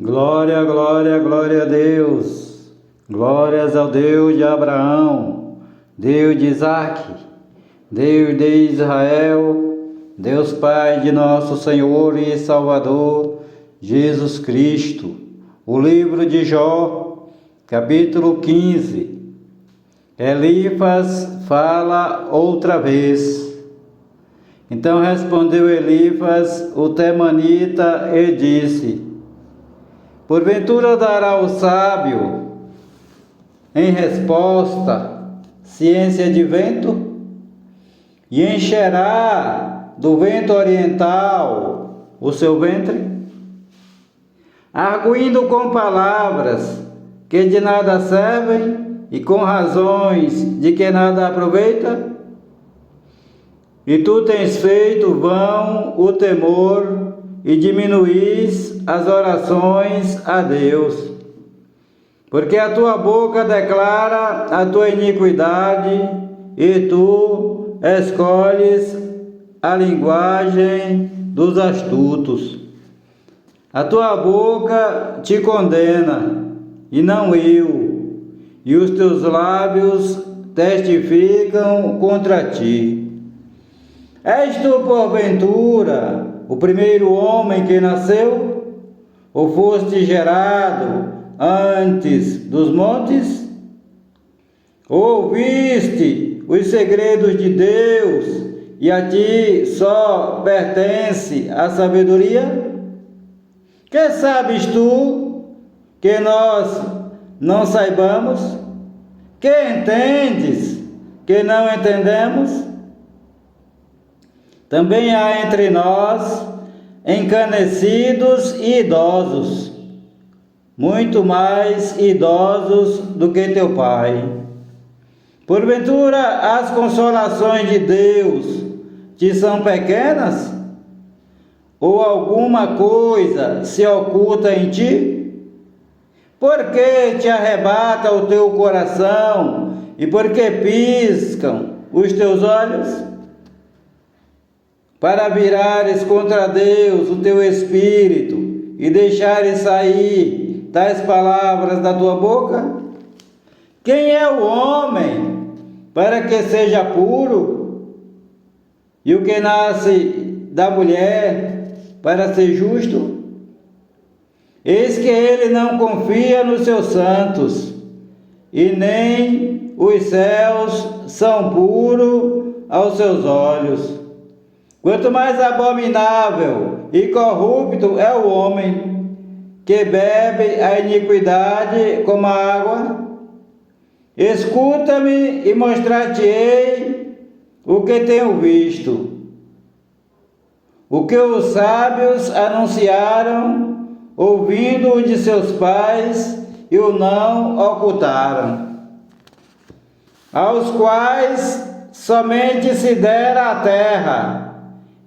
Glória, glória, glória a Deus. Glórias ao Deus de Abraão, Deus de Isaque, Deus de Israel, Deus Pai de nosso Senhor e Salvador, Jesus Cristo. O livro de Jó, capítulo 15. Elifas fala outra vez. Então respondeu Elifas, o temanita, e disse: porventura dará o sábio, em resposta, ciência de vento? E encherá do vento oriental o seu ventre? Arguindo com palavras que de nada servem e com razões de que nada aproveita? E tu tens feito vão o temor e diminuís as orações a Deus. Porque a tua boca declara a tua iniquidade e tu escolhes a linguagem dos astutos. A tua boca te condena e não eu, e os teus lábios testificam contra ti. És tu, porventura, o primeiro homem que nasceu? Ou foste gerado antes dos montes? Ou ouviste os segredos de Deus e a ti só pertence a sabedoria? Que sabes tu que nós não saibamos? Que entendes que não entendemos? Também há entre nós encanecidos e idosos, muito mais idosos do que teu pai. Porventura as consolações de Deus te são pequenas? Ou alguma coisa se oculta em ti? Por que te arrebata o teu coração e por que piscam os teus olhos? Para virares contra Deus o teu espírito e deixares sair tais palavras da tua boca? Quem é o homem para que seja puro? E o que nasce da mulher para ser justo? Eis que ele não confia nos seus santos, e nem os céus são puros aos seus olhos. Quanto mais abominável e corrupto é o homem, que bebe a iniquidade como a água. Escuta-me e mostrar-te-ei o que tenho visto. O que os sábios anunciaram, ouvindo o de seus pais, e o não ocultaram. Aos quais somente se dera a terra,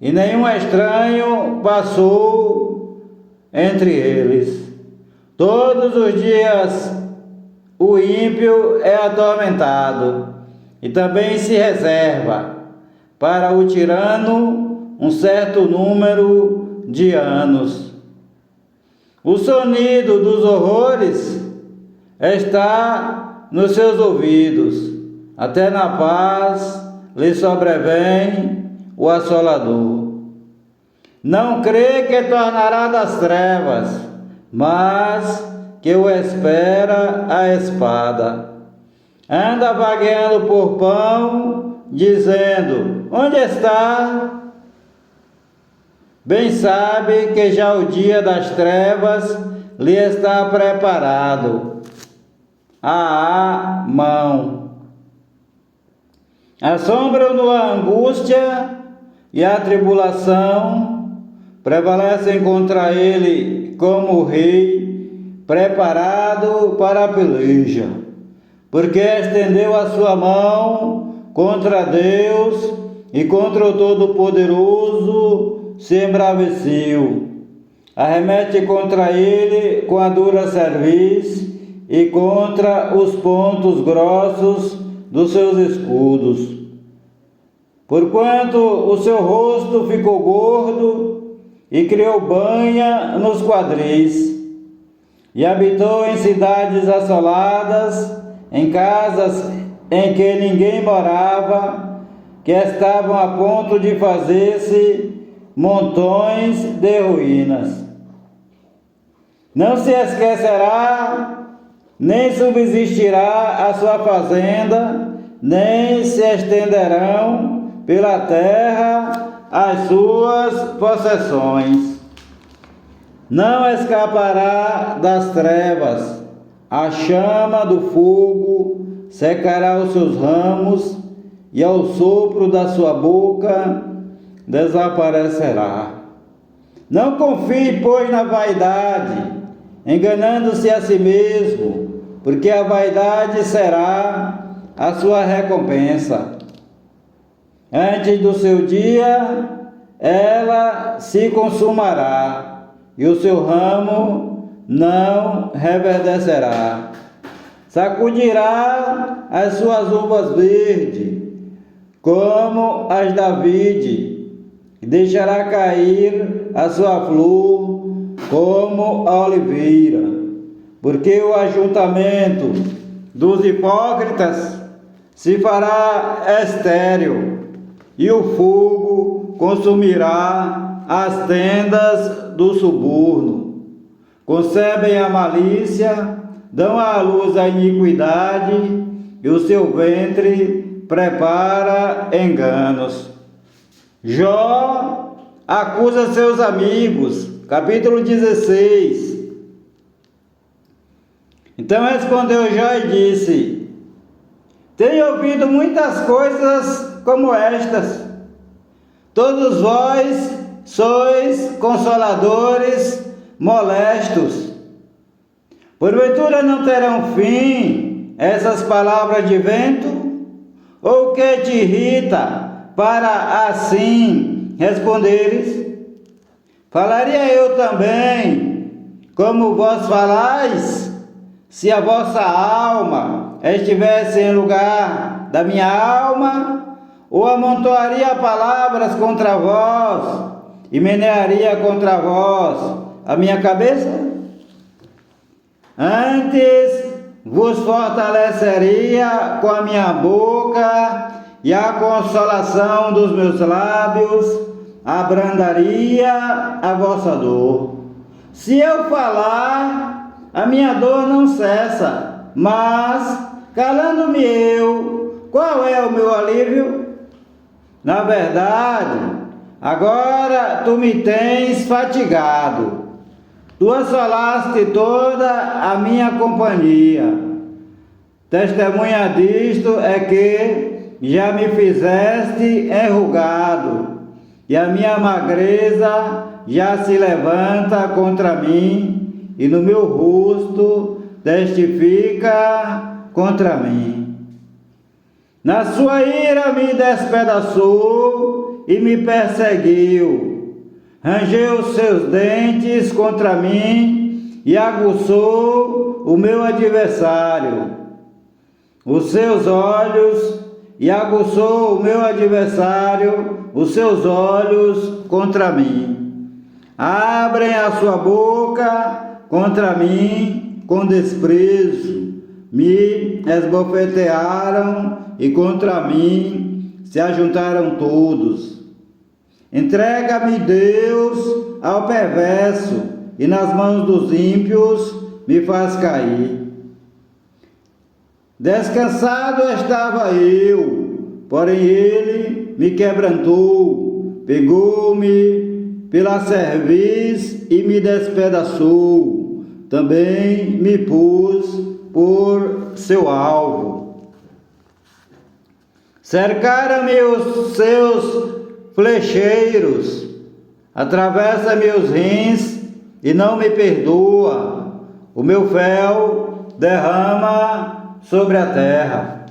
e nenhum estranho passou entre eles. Todos os dias o ímpio é atormentado, e também se reserva para o tirano um certo número de anos. O sonido dos horrores está nos seus ouvidos, até na paz lhe sobrevém o assolador. Não crê que tornará das trevas, mas que o espera a espada. Anda vagueando por pão, dizendo: onde está? Bem sabe que já o dia das trevas lhe está preparado à mão. Assombram-no a angústia e a tribulação, prevalecem contra ele como o rei, preparado para a peleja, porque estendeu a sua mão contra Deus e contra o Todo-Poderoso se embraveceu. Arremete contra ele com a dura cerviz e contra os pontos grossos dos seus escudos. Porquanto o seu rosto ficou gordo e criou banha nos quadris, e habitou em cidades assoladas, em casas em que ninguém morava, que estavam a ponto de fazer-se montões de ruínas. Não se esquecerá, nem subsistirá a sua fazenda, nem se estenderão pela terra as suas possessões. Não escapará das trevas, a chama do fogo secará os seus ramos, e ao sopro da sua boca desaparecerá. Não confie, pois, na vaidade, enganando-se a si mesmo, porque a vaidade será a sua recompensa. Antes do seu dia, ela se consumará, e o seu ramo não reverdecerá. Sacudirá as suas uvas verdes, como as da vide, e deixará cair a sua flor, como a oliveira, porque o ajuntamento dos hipócritas se fará estéril, e o fogo consumirá as tendas do suborno. Concebem a malícia, dão à luz a iniquidade, e o seu ventre prepara enganos. Jó acusa seus amigos, capítulo 16. Então respondeu Jó e disse: tenho ouvido muitas coisas como estas. Todos vós sois consoladores molestos. Porventura não terão fim essas palavras de vento? Ou o que te irrita para assim responderes? Falaria eu também, como vós falais, se a vossa alma estivesse em lugar da minha alma, ou amontoaria palavras contra vós, e menearia contra vós a minha cabeça? Antes vos fortaleceria com a minha boca, e a consolação dos meus lábios abrandaria a vossa dor. Se eu falar, a minha dor não cessa, mas, calando-me eu, qual é o meu alívio? Na verdade, agora tu me tens fatigado. Tu assolaste toda a minha companhia. Testemunha disto é que já me fizeste enrugado, e a minha magreza já se levanta contra mim, e no meu rosto testifica contra mim. Na sua ira me despedaçou e me perseguiu, rangeu os seus dentes contra mim e aguçou o meu adversário. Os seus olhos, e aguçou o meu adversário os seus olhos contra mim. Abrem a sua boca contra mim com desprezo, me esbofetearam e contra mim se ajuntaram todos. Entrega-me, Deus, ao perverso, e nas mãos dos ímpios me faz cair. Descansado estava eu, porém ele me quebrantou, pegou-me pela cerviz e me despedaçou, também me pôs por seu alvo. Cercaram-me os seus flecheiros, atravessa meus rins e não me perdoa, o meu fel derrama sobre a terra.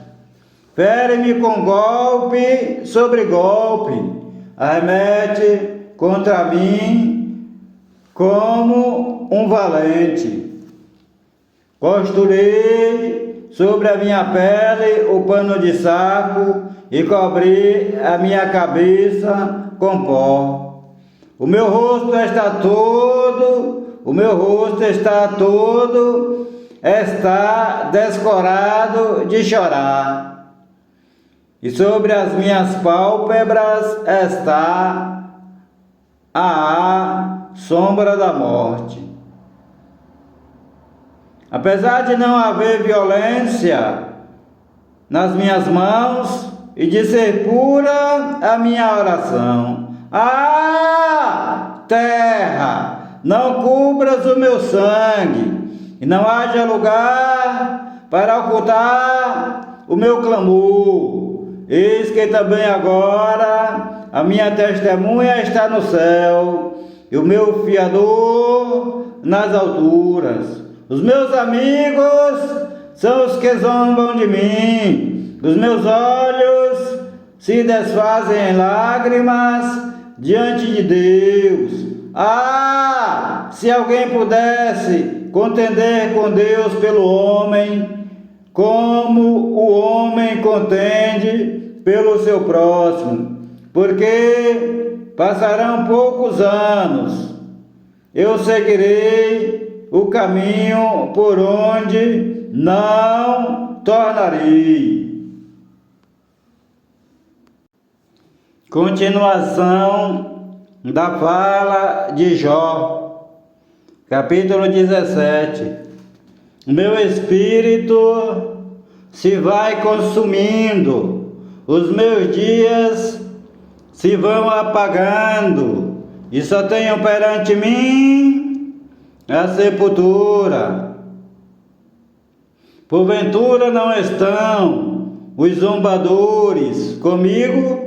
Fere-me com golpe sobre golpe, arremete contra mim como um valente. Costurei sobre a minha pele o pano de saco e cobri a minha cabeça com pó. O meu rosto está todo o meu rosto está descorado de chorar, e sobre as minhas pálpebras está a sombra da morte. Apesar de não haver violência nas minhas mãos e de ser pura a minha oração, terra, não cubras o meu sangue, e não haja lugar para ocultar o meu clamor. Eis que também agora a minha testemunha está no céu, e o meu fiador nas alturas. Os meus amigos são os que zombam de mim, os meus olhos se desfazem em lágrimas diante de Deus. Se alguém pudesse contender com Deus pelo homem, como o homem contende pelo seu próximo, porque passarão poucos anos, eu seguirei o caminho por onde não tornarei. Continuação da fala de Jó, capítulo 17. O meu espírito se vai consumindo, os meus dias se vão apagando, e só tenho perante mim a sepultura. Porventura não estão os zombadores comigo,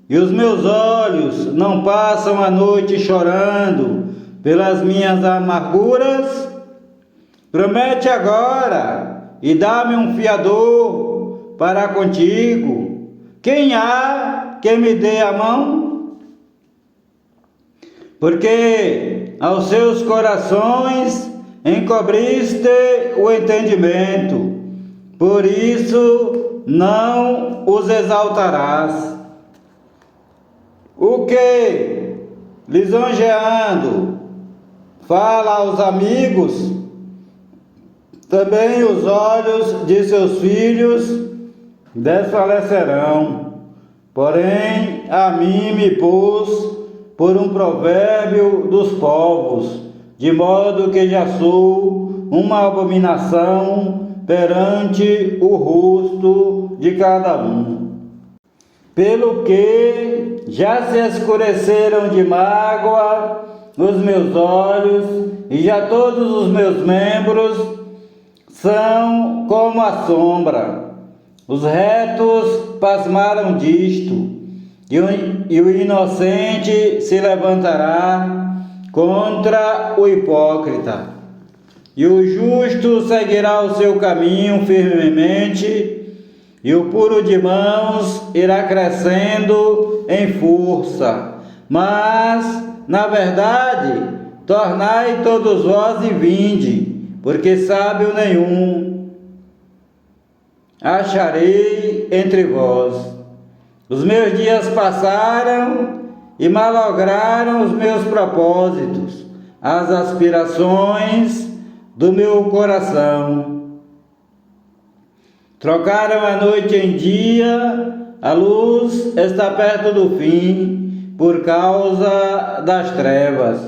e os meus olhos não passam a noite chorando pelas minhas amarguras? Promete agora e dá-me um fiador para contigo. Quem há que me dê a mão? Porque aos seus corações encobriste o entendimento, por isso não os exaltarás. O que, lisonjeando, fala aos amigos, também os olhos de seus filhos desfalecerão. Porém, a mim me pôs por um provérbio dos povos, de modo que já sou uma abominação perante o rosto de cada um. Pelo que já se escureceram de mágoa os meus olhos, e já todos os meus membros são como a sombra. Os retos pasmaram disto, e o inocente se levantará contra o hipócrita, e o justo seguirá o seu caminho firmemente, e o puro de mãos irá crescendo em força. Mas, na verdade, tornai todos vós e vinde, porque sábio nenhum acharei entre vós. Os meus dias passaram e malograram os meus propósitos, as aspirações do meu coração. Trocaram a noite em dia, a luz está perto do fim, por causa das trevas.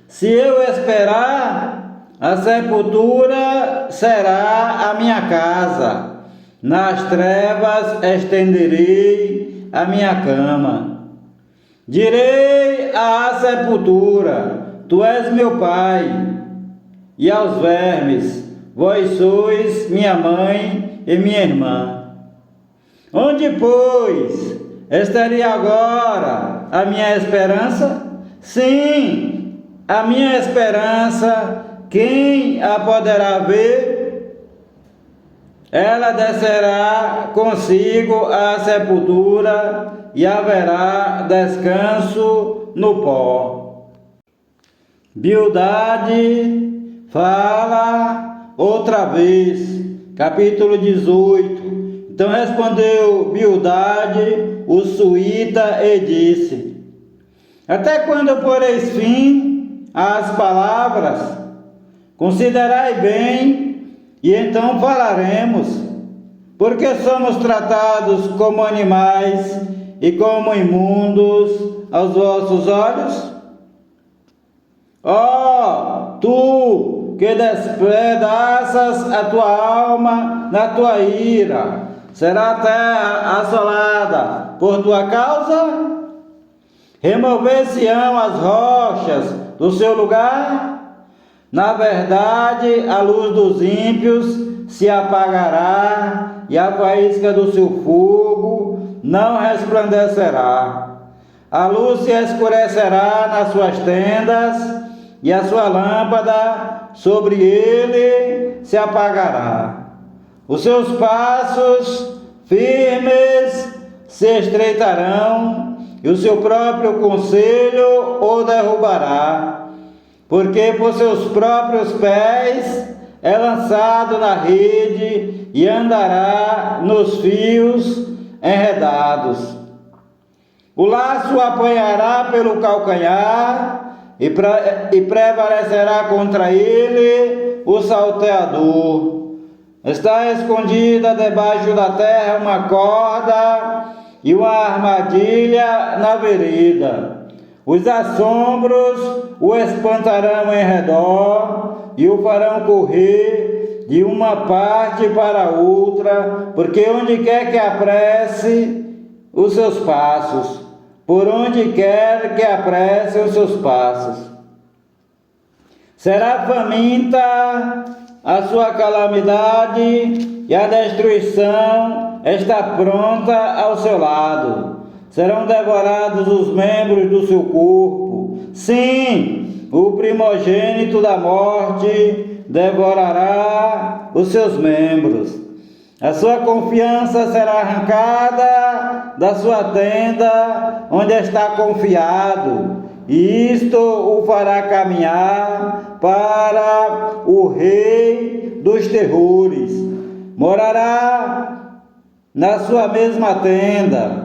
Se eu esperar, a sepultura será a minha casa, nas trevas estenderei a minha cama. Direi à sepultura, tu és meu pai, e aos vermes, vós sois minha mãe e minha irmã. Onde, pois, estaria agora a minha esperança? Sim, a minha esperança, quem a poderá ver? Ela descerá consigo à sepultura e haverá descanso no pó. Bildade fala outra vez, capítulo 18. Então respondeu Bildade, o suíta, e disse: até quando poreis fim às palavras? considerai bem, e então falaremos, porque somos tratados como animais e como imundos aos vossos olhos? Ó, tu que despedaças a tua alma na tua ira, será a terra assolada por tua causa? Remover-se-ão as rochas do seu lugar? Na verdade, a luz dos ímpios se apagará, e a faísca do seu fogo não resplandecerá. A luz se escurecerá nas suas tendas, e a sua lâmpada sobre ele se apagará. Os seus passos firmes se estreitarão, e o seu próprio conselho o derrubará, porque por seus próprios pés é lançado na rede e andará nos fios enredados. O laço apanhará pelo calcanhar e prevalecerá contra ele o salteador. Está escondida debaixo da terra uma corda e uma armadilha na vereda. Os assombros o espantarão em redor e o farão correr de uma parte para outra, porque onde quer que apresse os seus passos, por onde quer que apresse os seus passos. Será faminta a sua calamidade e a destruição está pronta ao seu lado. Serão devorados os membros do seu corpo. Sim, o primogênito da morte devorará os seus membros. A sua confiança será arrancada da sua tenda onde está confiado, e isto o fará caminhar para o rei dos terrores. Morará na sua mesma tenda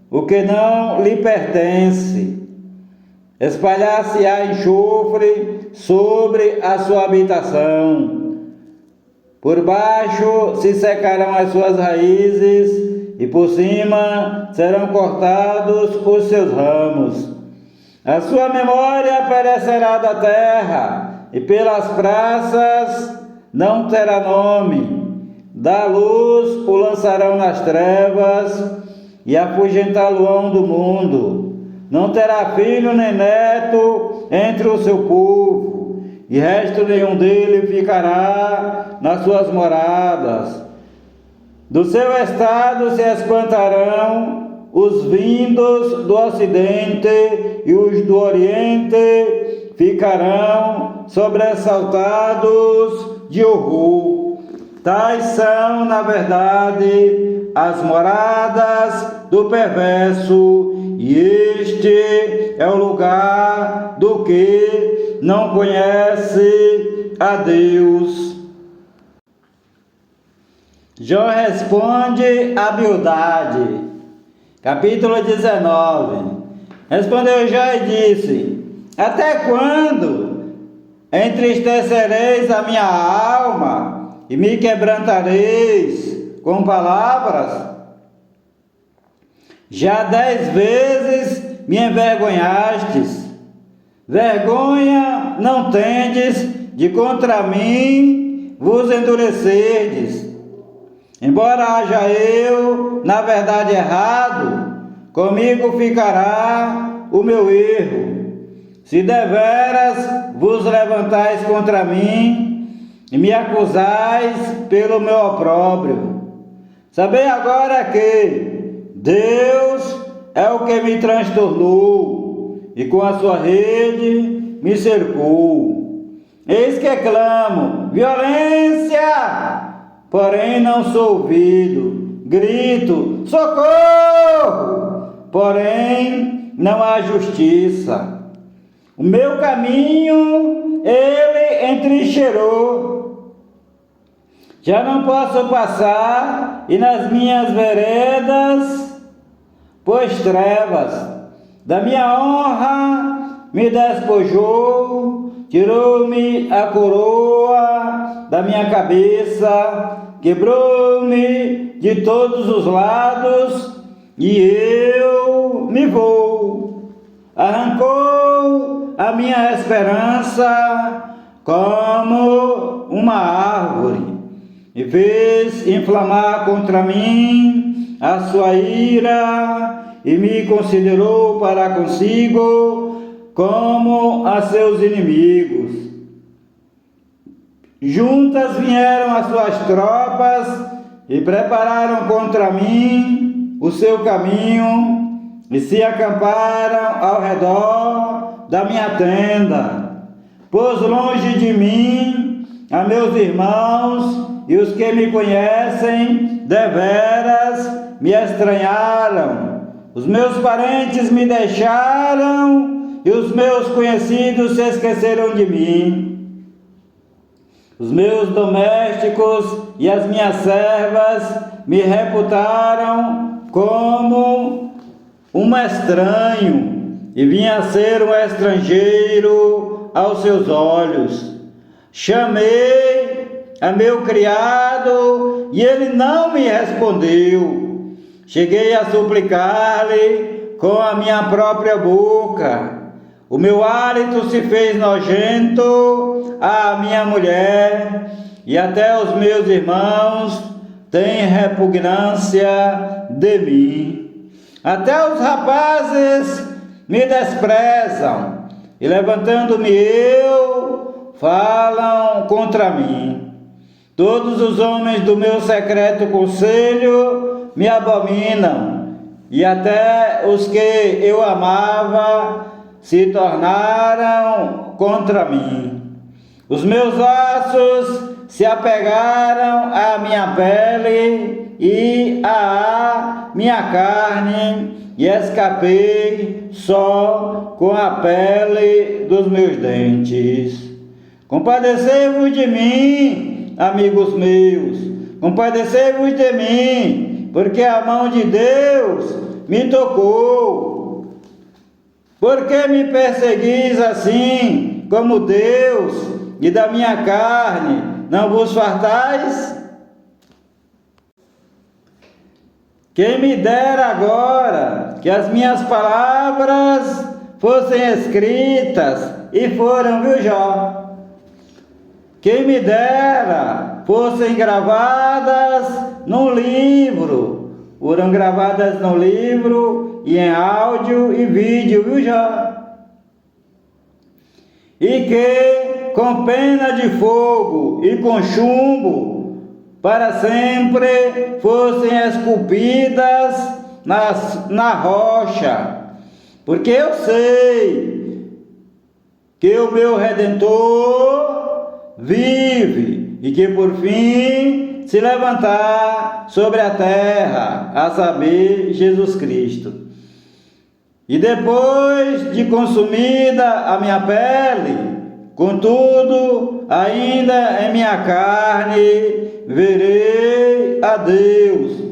o que não lhe pertence. Espalhar-se-á enxofre sobre a sua habitação. Por baixo se secarão as suas raízes, e por cima serão cortados os seus ramos. A sua memória perecerá da terra, e pelas praças não terá nome. Da luz o lançarão nas trevas, e afugentá-lo-ão do mundo. Não terá filho nem neto entre o seu povo, e resto nenhum dele ficará nas suas moradas. Do seu estado se espantarão os vindos do ocidente, e os do oriente ficarão sobressaltados de horror. Tais são, na verdade, as moradas do perverso, e este é o lugar do que não conhece a Deus. Jó responde a Bildade. Capítulo 19. Respondeu Jó e disse: até quando entristecereis a minha alma e me quebrantareis com palavras? Já 10 vezes me envergonhastes. Vergonha não tendes de contra mim vos endurecerdes. Embora haja eu, na verdade, errado, comigo ficará o meu erro. Se deveras vos levantais contra mim e me acusais pelo meu opróbrio, sabei agora que Deus é o que me transtornou e com a sua rede me cercou. Eis que clamo: violência! Porém não sou ouvido. Grito: socorro! Porém não há justiça. O meu caminho ele entrincheirou. Já não posso passar, e nas minhas veredas pôs trevas. Da minha honra me despojou, tirou-me a coroa da minha cabeça, quebrou-me de todos os lados, e eu me vou. Arrancou a minha esperança como uma árvore, e fez inflamar contra mim a sua ira, e me considerou para consigo como a seus inimigos. Juntas vieram as suas tropas e prepararam contra mim o seu caminho, e se acamparam ao redor da minha tenda. Pôs longe de mim a meus irmãos, e os que me conhecem deveras me estranharam. Os meus parentes me deixaram, e os meus conhecidos se esqueceram de mim. Os meus domésticos e as minhas servas me reputaram como um estranho, e vim a ser um estrangeiro aos seus olhos. Chamei a meu criado, e ele não me respondeu. Cheguei a suplicar-lhe com a minha própria boca. O meu hálito se fez nojento à minha mulher, e até os meus irmãos têm repugnância de mim. Até os rapazes me desprezam, e levantando-me eu, falam contra mim. Todos os homens do meu secreto conselho me abominam, e até os que eu amava se tornaram contra mim. Os meus ossos se apegaram à minha pele e à minha carne, e escapei só com a pele dos meus dentes. Compadecei-vos de mim, amigos meus, compadecei-vos de mim, porque a mão de Deus me tocou. Por que me perseguis assim, como Deus, e da minha carne não vos fartais? Quem me dera agora que as minhas palavras fossem escritas, e foram, viu, Jó? Quem me dera fossem gravadas num livro, foram gravadas no livro e em áudio e vídeo, viu, Jó? E que com pena de fogo e com chumbo para sempre fossem esculpidas na rocha, porque eu sei que o meu Redentor vive, e que por fim se levantar sobre a terra, a saber, Jesus Cristo. E depois de consumida a minha pele, contudo, ainda em minha carne, verei a Deus,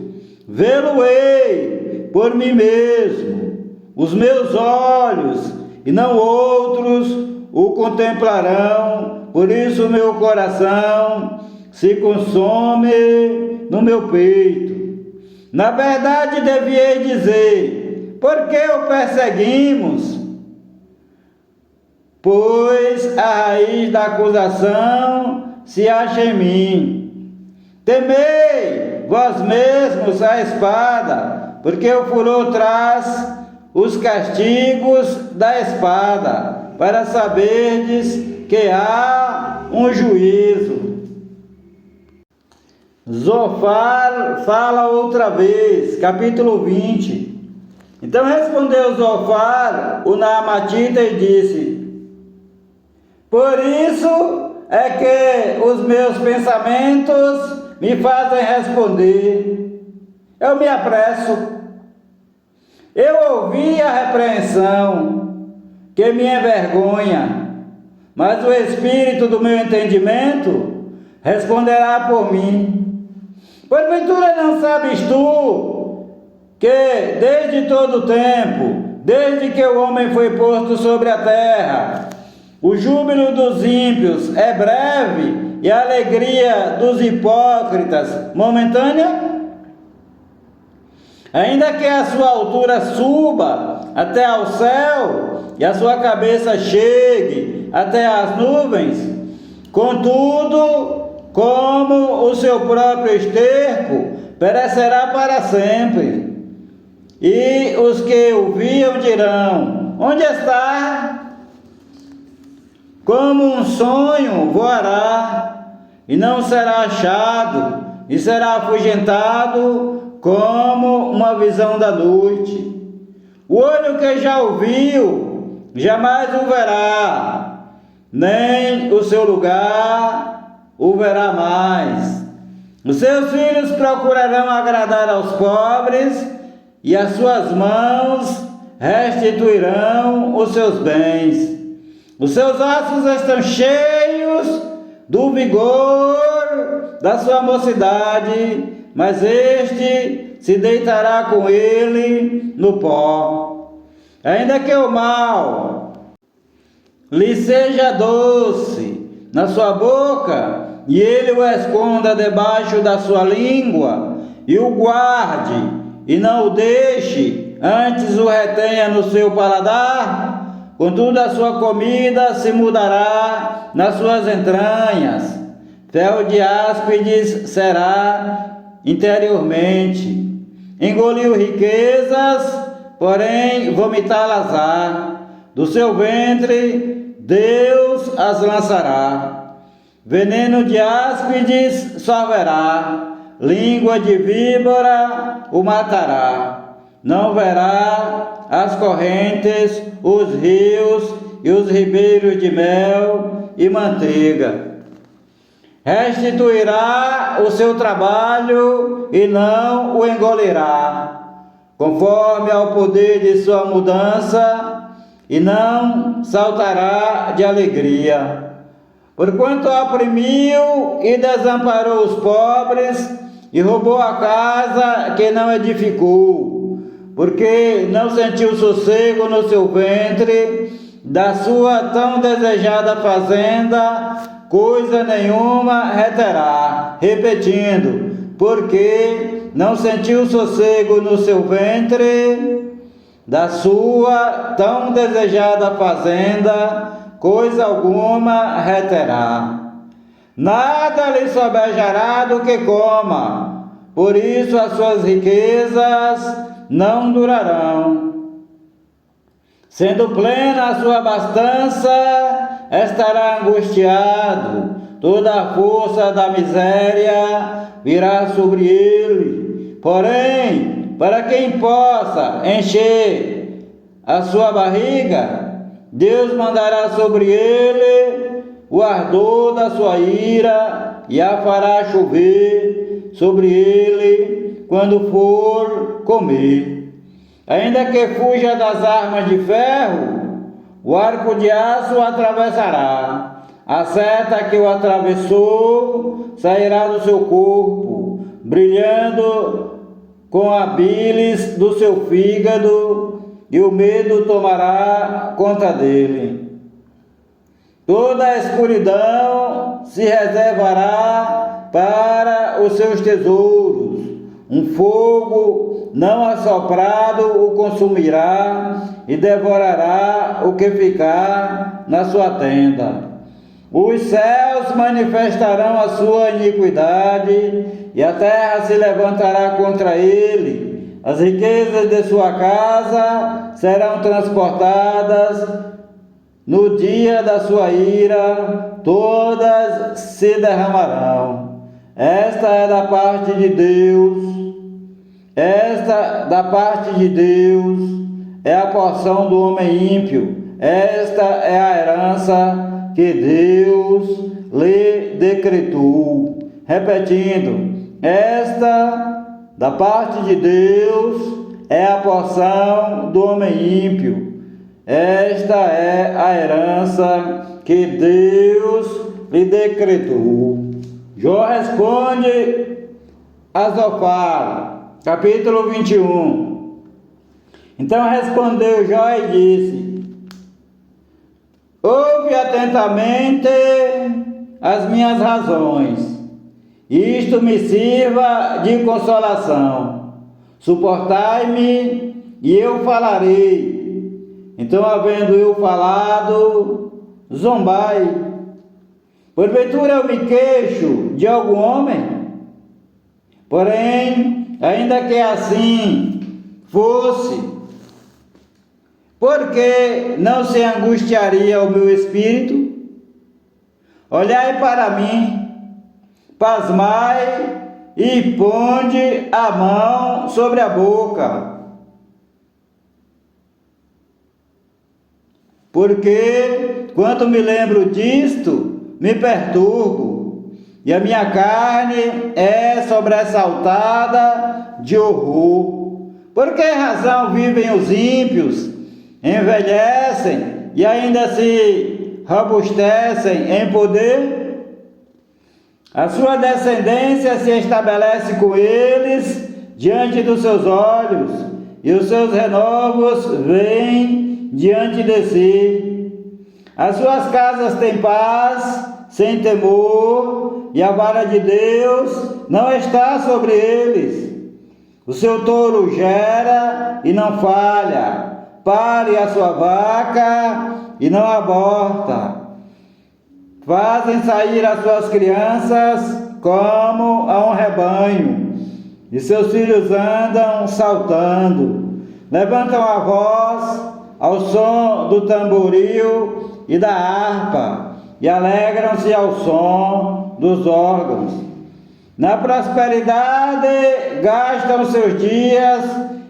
vê-lo-ei por mim mesmo. Os meus olhos, e não outros, o contemplarão. Por isso meu coração se consome no meu peito. Na verdade, deviei dizer: por que o perseguimos? Pois a raiz da acusação se acha em mim. Temei vós mesmos a espada, porque o furor traz os castigos da espada, para saberdes que há um juízo. Zofar fala outra vez, capítulo 20. Então respondeu Zofar, o Naamatita, e disse: por isso é que os meus pensamentos me fazem responder. Eu me apresso. Eu ouvi a repreensão que me envergonha, mas o Espírito do meu entendimento responderá por mim. Porventura não sabes tu que desde todo o tempo, desde que o homem foi posto sobre a terra, O júbilo dos ímpios é breve e a alegria dos hipócritas momentânea? Ainda que a sua altura suba até ao céu e a sua cabeça chegue até as nuvens, contudo, como o seu próprio esterco perecerá para sempre. E os que o viam dirão: onde está? Como um sonho voará, e não será achado, e será afugentado como uma visão da noite. O olho que já o viu, jamais o verá, nem o seu lugar o verá mais. Os seus filhos procurarão agradar aos pobres, e as suas mãos restituirão os seus bens. Os seus ossos estão cheios do vigor da sua mocidade, mas este se deitará com ele no pó. Ainda que o mal lhe seja doce na sua boca, e ele o esconda debaixo da sua língua, e o guarde, e não o deixe, antes o retenha no seu paladar, contudo a sua comida se mudará nas suas entranhas, fel de áspides será interiormente. Engoliu riquezas, porém vomitá-las-á, do seu ventre Deus as lançará. Veneno de áspides sorverá, língua de víbora o matará. Não verá as correntes, os rios e os ribeiros de mel e manteiga. Restituirá o seu trabalho e não o engolirá, conforme ao poder de sua mudança, e não saltará de alegria. Porquanto oprimiu e desamparou os pobres, e roubou a casa que não edificou, porque não sentiu sossego no seu ventre, da sua tão desejada fazenda, coisa nenhuma reterá. Repetindo, porque não sentiu sossego no seu ventre, da sua tão desejada fazenda, coisa alguma reterá. Nada lhe sobejará do que coma, por isso as suas riquezas não durarão. Sendo plena a sua abastança, estará angustiado, toda a força da miséria virá sobre ele. Porém, para quem possa encher a sua barriga, Deus mandará sobre ele o ardor da sua ira e a fará chover sobre ele quando for comer. Ainda que fuja das armas de ferro, o arco de aço o atravessará. A seta que o atravessou sairá do seu corpo, brilhando com a bilis do seu fígado, e o medo tomará conta dele. Toda a escuridão se reservará para os seus tesouros. Um fogo não assoprado o consumirá e devorará o que ficar na sua tenda. Os céus manifestarão a sua iniquidade e a terra se levantará contra ele. As riquezas de sua casa serão transportadas. No dia da sua ira, todas se derramarão. Esta é da parte de Deus. Esta da parte de Deus é a porção do homem ímpio. Esta é a herança que Deus lhe decretou. Repetindo, esta da parte de Deus é a porção do homem ímpio. Esta é a herança que Deus lhe decretou. Jó responde a Zofar, capítulo 21. Então respondeu Jó e disse: ouve atentamente as minhas razões, isto me sirva de consolação. Suportai-me e eu falarei. Então, havendo eu falado, zombai. Porventura eu me queixo de algum homem? Porém, ainda que assim fosse, por que não se angustiaria o meu espírito? Olhai para mim, pasmai e ponde a mão sobre a boca. Porque, quando me lembro disto, me perturbo, e a minha carne é sobressaltada de horror. Por que razão vivem os ímpios, envelhecem e ainda se robustecem em poder? A sua descendência se estabelece com eles diante dos seus olhos, e os seus renovos vêm diante de si. As suas casas têm paz, sem temor, e a vara de Deus não está sobre eles. O seu touro gera e não falha, pare a sua vaca e não aborta. Fazem sair as suas crianças como a um rebanho, e seus filhos andam saltando. Levantam a voz ao som do tamboril e da harpa, e alegram-se ao som dos órgãos. Na prosperidade gastam seus dias,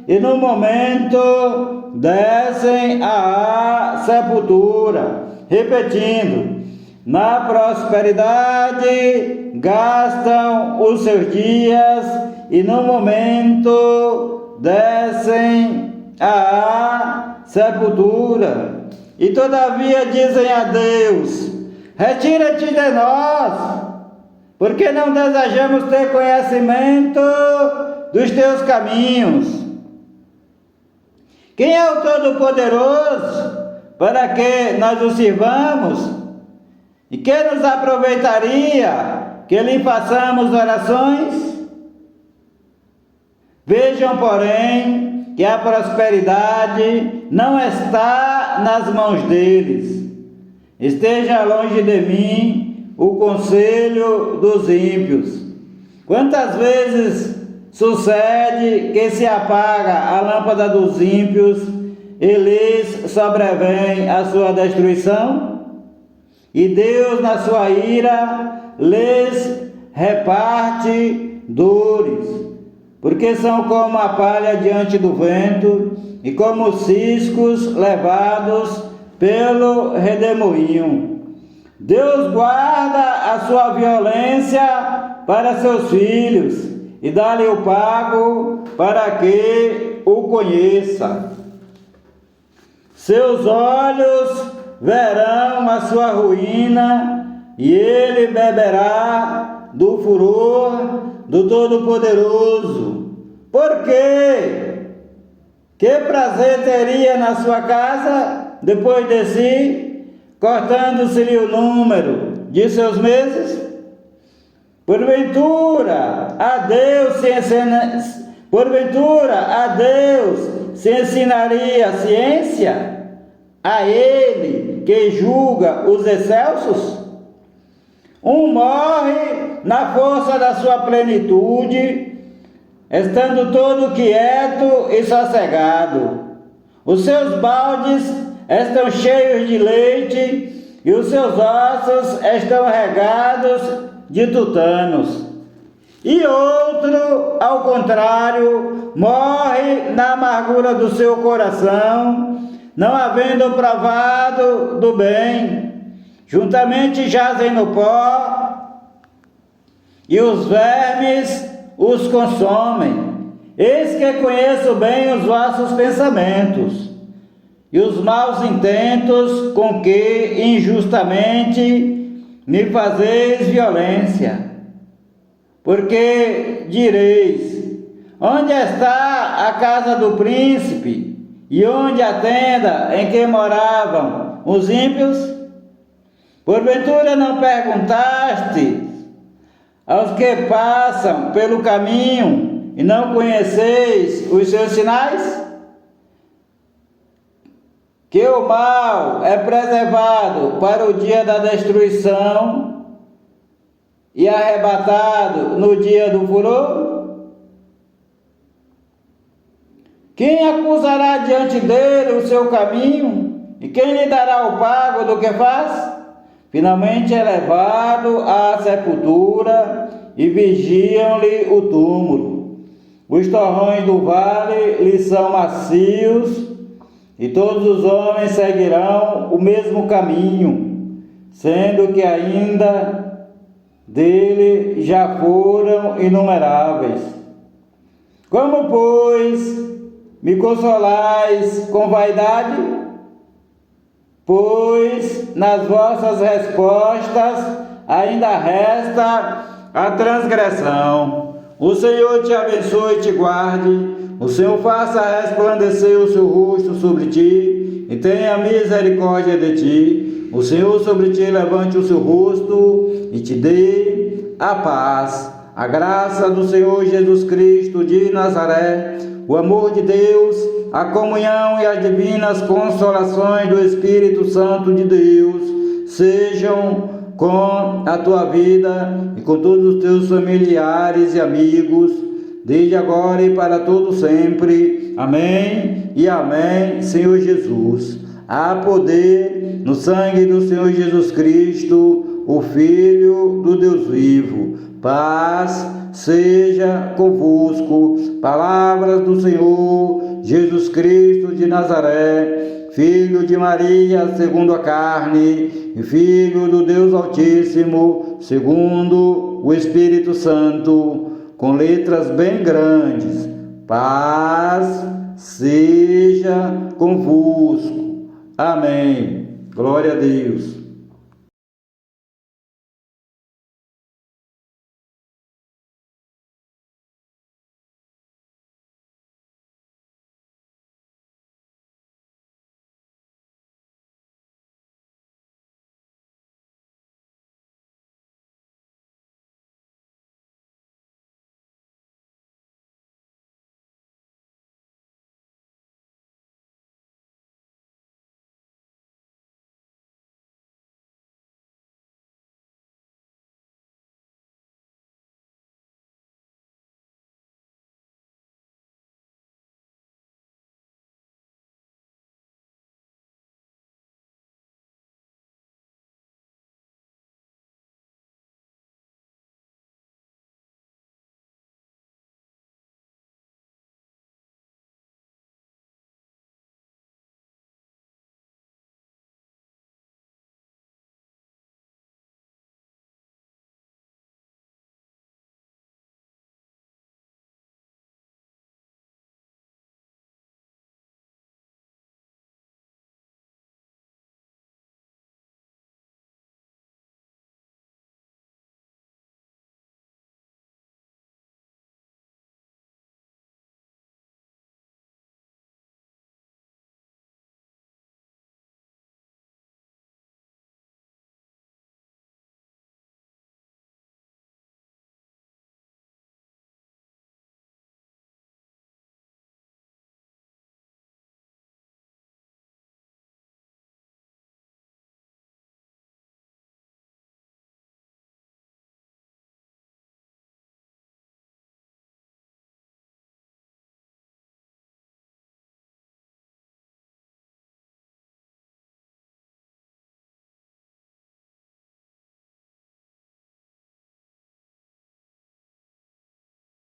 e no momento descem à sepultura, repetindo: na prosperidade gastam os seus dias, e no momento descem à sepultura. E todavia dizem a Deus: retira-te de nós, porque não desejamos ter conhecimento dos teus caminhos. Quem é o Todo-Poderoso para que nós o sirvamos? E que nos aproveitaria que lhe façamos orações? Vejam, porém, que a prosperidade não está nas mãos deles. Esteja longe de mim o conselho dos ímpios. Quantas vezes sucede que se apaga a lâmpada dos ímpios e lhes sobrevém a sua destruição? E Deus, na sua ira, lhes reparte dores, porque são como a palha diante do vento e como ciscos levados pelo redemoinho. Deus guarda a sua violência para seus filhos e dá-lhe o pago para que o conheça. Seus olhos verão a sua ruína, e ele beberá do furor do Todo-Poderoso. Por quê? Que prazer teria na sua casa depois de si, cortando-se-lhe o número de seus meses? Porventura a Deus se ensinaria a ciência? A ele que julga os excelsos? Um morre na força da sua plenitude, estando todo quieto e sossegado. Os seus baldes estão cheios de leite, e os seus ossos estão regados de tutanos. E outro, ao contrário, morre na amargura do seu coração, não havendo provado do bem. Juntamente jazem no pó, e os vermes os consomem. Eis que conheço bem os vossos pensamentos, e os maus intentos com que injustamente me fazeis violência. Porque direis: onde está a casa do príncipe, e onde a tenda em que moravam os ímpios? Porventura não perguntaste aos que passam pelo caminho e não conheceis os seus sinais? Que o mal é preservado para o dia da destruição e arrebatado no dia do furor? Quem acusará diante dele o seu caminho? E quem lhe dará o pago do que faz? Finalmente é levado à sepultura e vigiam-lhe o túmulo. Os torrões do vale lhe são macios e todos os homens seguirão o mesmo caminho, sendo que ainda dele já foram inumeráveis. Como, pois, me consolais com vaidade? Pois nas vossas respostas ainda resta a transgressão. O Senhor te abençoe e te guarde. O Senhor faça resplandecer o seu rosto sobre ti e tenha misericórdia de ti. O Senhor sobre ti levante o seu rosto e te dê a paz. A graça do Senhor Jesus Cristo de Nazaré, o amor de Deus, a comunhão e as divinas consolações do Espírito Santo de Deus sejam com a tua vida e com todos os teus familiares e amigos, desde agora e para todo sempre. Amém e amém, Senhor Jesus. Há poder no sangue do Senhor Jesus Cristo, o Filho do Deus vivo. Paz seja convosco. Palavras do Senhor Jesus Cristo de Nazaré, Filho de Maria segundo a carne, e Filho do Deus Altíssimo segundo o Espírito Santo, com letras bem grandes. Paz seja convosco. Amém. Glória a Deus.